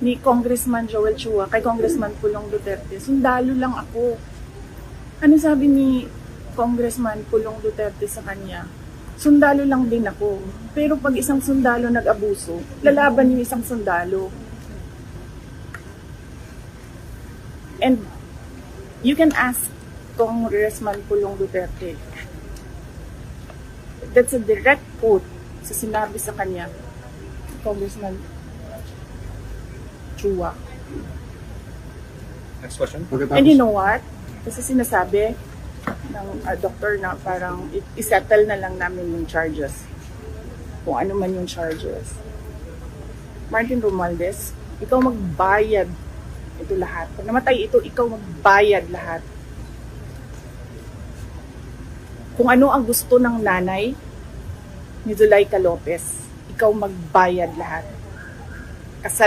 ni Congressman Joel Chua kay Congressman Pulong Duterte, sundalo lang ako. Ano sabi ni Congressman Pulong Duterte sa kanya? Sundalo lang din ako. Pero pag isang sundalo nag-abuso, lalaban yung isang sundalo. And you can ask Congressman Pulong Duterte. That's a direct quote sa sinabi sa kanya, Congressman Chua. Next question. And you know what? Kasi sinasabi ng doktor na parang isettle na lang namin yung charges. Kung ano man yung charges. Martin Romualdez, ikaw magbayad ito lahat. Pag namatay ito, ikaw magbayad lahat. Kung ano ang gusto ng nanay ni Zuleika Lopez, ikaw magbayad lahat. Kasal